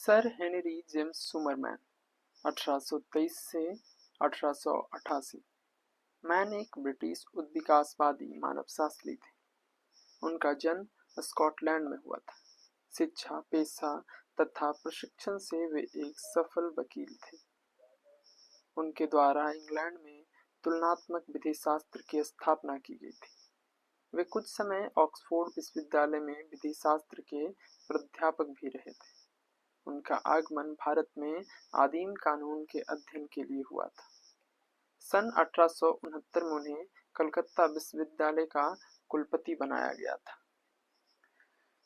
Sir Henry James सुमरमैन 1823 से 1888। Man एक British उद्विकासवादी मानवशास्त्री थे। उनका जन्म स्कॉटलैंड में हुआ था। शिक्षा, पेशा तथा प्रशिक्षण से वे एक सफल वकील थे। उनके द्वारा इंग्लैंड में तुलनात्मक विधि शास्त्र की स्थापना की गई थी। वे कुछ समय ऑक्सफोर्ड विश्वविद्यालय में विधि शास्त्र के प्राध्यापक भी रहे थे। उनका आगमन भारत में आदिम कानून के अध्ययन के लिए हुआ था। सन 1869 में उन्हें कलकत्ता विश्वविद्यालय का कुलपति बनाया गया था।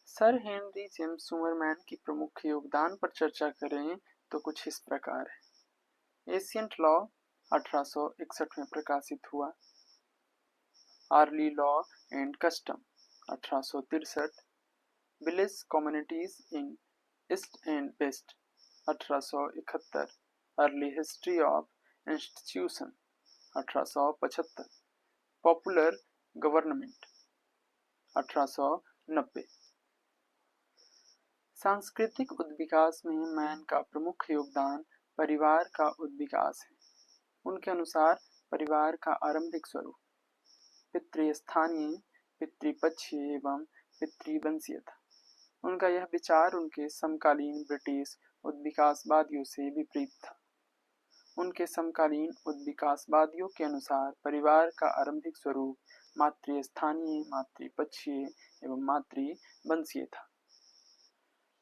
सर हेनरी जेम्स सुमरमैन की प्रमुख योगदान पर चर्चा करें तो कुछ इस प्रकार है। एशियंट लॉ 1861 में प्रकाशित हुआ। Early law and custom 1863। Village communities in east and west 1871। Early history of institution 1875। Popular government 1890। सांस्कृतिक उद्विकास में मैन का प्रमुख योगदान परिवार का उद्विकास है। उनके अनुसार परिवार का आरंभिक स्वरूप पितृस्थानीय, पितृपक्षीय एवं पितृवंशीय था। उनका यह विचार उनके समकालीन ब्रिटिश उद्विकासवादियों से विपरीत था। उनके समकालीन उद्विकासवादियों के अनुसार परिवार का आरंभिक स्वरूप मातृस्थानीय, मातृपक्षीय एवं मातृवंशीय था।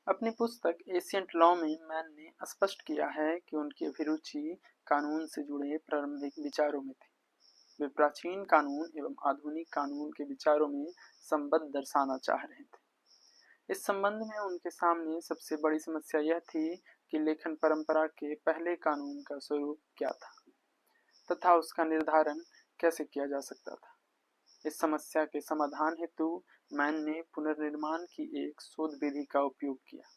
अपनी पुस्तक एशियंट लॉ में मैन ने स्पष्ट किया है कि उनकी अभिरुचि कानून से जुड़े प्रारंभिक विचारों में थी। वे प्राचीन कानून एवं आधुनिक कानून के विचारों में संबंध दर्शाना चाह रहे थे। इस संबंध में उनके सामने सबसे बड़ी समस्या यह थी कि लेखन परंपरा के पहले कानून का स्वरूप क्या था तथा उसका निर्धारण कैसे किया जा सकता था। इस समस्या के समाधान हेतु मैन ने पुनर्निर्माण की एक शोध विधि का उपयोग किया।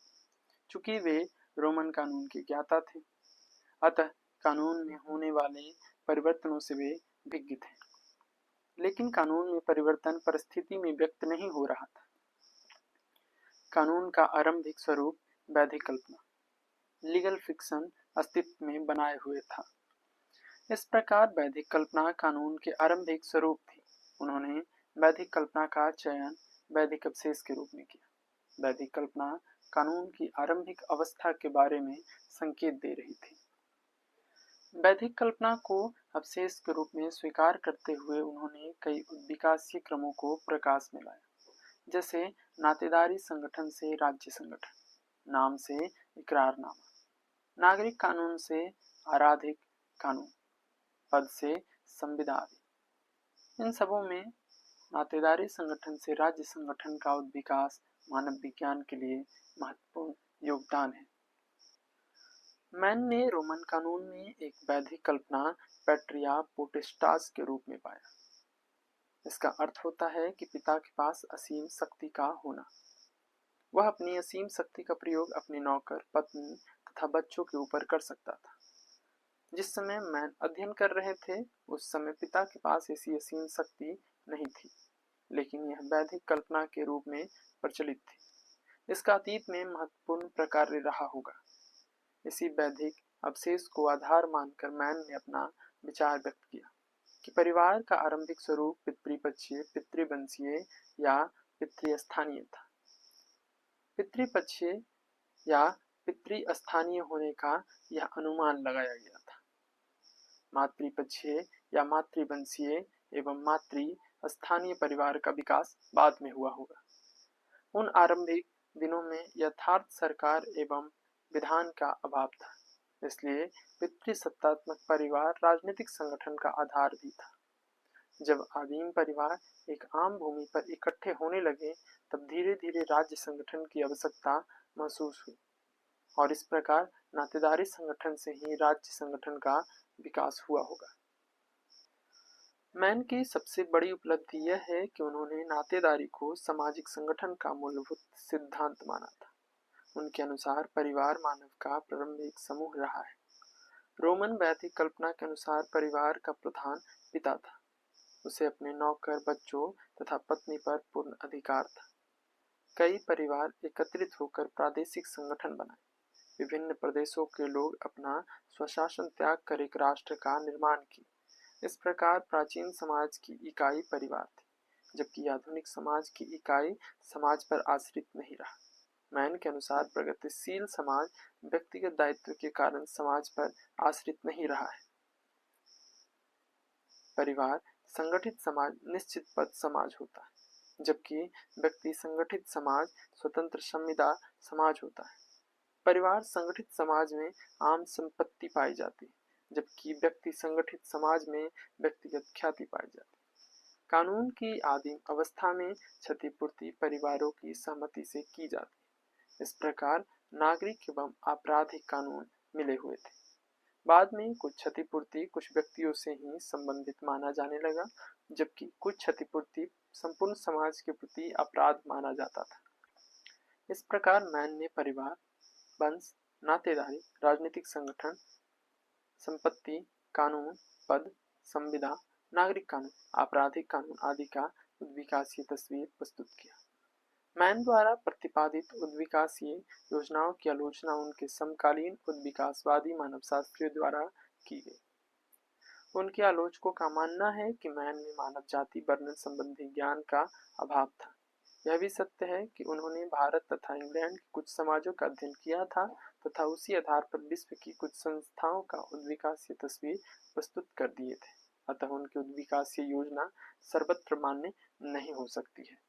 चूंकि वे रोमन कानून के ज्ञाता थे, अतः कानून में होने वाले परिवर्तनों से वे विज्ञ थे। लेकिन कानून में परिवर्तन परिस्थिति में व्यक्त नहीं हो रहा था। कानून का आरंभिक स्वरूप वैधिक कल्पना, लीगल फिक्शन अस्तित्व में बनाए हुए था। इस प्रकार वैधिक कल्पना कानून के आरंभिक स्वरूप थी। उन्होंने वैधिक कल्पना का चयन वैधिक अवशेष के रूप में किया। वैधिक कल्पना कानून की आरंभिक अवस्था के बारे में संकेत दे रही थी। वैधिक कल्पना को अवशेष के रूप में स्वीकार करते हुए उन्होंने कई विकासीय क्रमों को प्रकाश में लाया, जैसे नातेदारी संगठन से राज्य संगठन, नाम से इकरारनामा, नागरिक कानून से आराधिक कानून, पद से संविदा आदि। इन सबों में नातेदारी संगठन से राज्य संगठन का उद्विकास मानव विज्ञान के लिए महत्वपूर्ण योगदान है। मैन ने रोमन कानून में एक वैधिक कल्पना पैट्रिया पोटेस्टास के रूप में पाया। इसका अर्थ होता है कि पिता के पास असीम शक्ति का होना। वह अपनी असीम शक्ति का प्रयोग अपने नौकर, पत्नी तथा बच्चों के ऊपर कर सकता था। जिस समय मैन अध्ययन कर रहे थे उस समय पिता के पास ऐसी असीम शक्ति नहीं थी, लेकिन यह वैधिक कल्पना के रूप में प्रचलित थी। इसका अतीत में महत्वपूर्ण प्रकार्य रहा होगा। इसी वैधिक अवशेष को आधार मानकर मैन ने अपना विचार व्यक्त किया कि परिवार का आरंभिक स्वरूप पितृपक्षीय, पितृवंशीय या पितृस्थानीय था। पितृपक्षीय या पितृस्थानीय होने का यह अनुमान लगाया गया था। मातृपक्षीय या मातृवंशीय एवं मातृस्थानीय परिवार का विकास बाद में हुआ होगा। उन आरंभिक दिनों में यथार्थ सरकार एवं विधान का अभाव था, इसलिए पितृसत्तात्मक परिवार राजनीतिक संगठन का आधार भी था। जब आदिम परिवार एक आम भूमि पर इकट्ठे होने लगे तब धीरे धीरे राज्य संगठन की आवश्यकता महसूस हुई और इस प्रकार नातेदारी संगठन से ही राज्य संगठन का विकास हुआ होगा। मैन की सबसे बड़ी उपलब्धि यह है कि उन्होंने नातेदारी को सामाजिक संगठन का मूलभूत सिद्धांत माना था। उनके अनुसार परिवार मानव का प्रारंभिक समूह रहा है। रोमन वैदिक कल्पना के अनुसार परिवार का प्रधान पिता था। उसे अपने नौकर, बच्चों तथा पत्नी पर पूर्ण अधिकार था। कई परिवार एकत्रित होकर प्रादेशिक संगठन बनाए। विभिन्न प्रदेशों के लोग अपना स्वशासन त्याग कर एक राष्ट्र का निर्माण किए। इस प्रकार प्राचीन समाज की इकाई परिवार थी, जबकि आधुनिक समाज की इकाई समाज पर आश्रित नहीं रहा। मैन के अनुसार प्रगतिशील समाज व्यक्तिगत दायित्व के कारण समाज पर आश्रित नहीं रहा है। परिवार संगठित समाज निश्चित पद समाज होता है, जबकि व्यक्ति संगठित समाज स्वतंत्र संविदा समाज होता है। परिवार संगठित समाज में आम संपत्ति पाई जाती है, जबकि व्यक्ति संगठित समाज में व्यक्तिगत ख्याति पाई जाती है। कानून की आदिम अवस्था में क्षतिपूर्ति परिवारों की सहमति से की जाती है। इस प्रकार नागरिक एवं आपराधिक कानून मिले हुए थे। बाद में कुछ क्षतिपूर्ति कुछ व्यक्तियों से ही संबंधित माना जाने लगा, जबकि कुछ क्षतिपूर्ति संपूर्ण समाज के प्रति अपराध माना जाता था। इस प्रकार मैन ने परिवार, वंश, नातेदारी, राजनीतिक संगठन, संपत्ति, कानून, पद, संविदा, नागरिक कानून, आपराधिक कानून आदि का उद्विकासीय तस्वीर प्रस्तुत किया। मैन द्वारा प्रतिपादित उद्विकासीय योजनाओं की आलोचना उनके समकालीन उद्विकासवादी मानवशास्त्रियों द्वारा की गई। उनके आलोचकों का मानना है कि मैन में मानव जाति वर्णन संबंधी ज्ञान का अभाव था। यह भी सत्य है कि उन्होंने भारत तथा इंग्लैंड के कुछ समाजों का अध्ययन किया था तथा उसी आधार पर विश्व की कुछ संस्थाओं का उद्विकासीय तस्वीर प्रस्तुत कर दिए थे। अतः उनकी उद्विकासीय योजना सर्वत्र मान्य नहीं हो सकती है।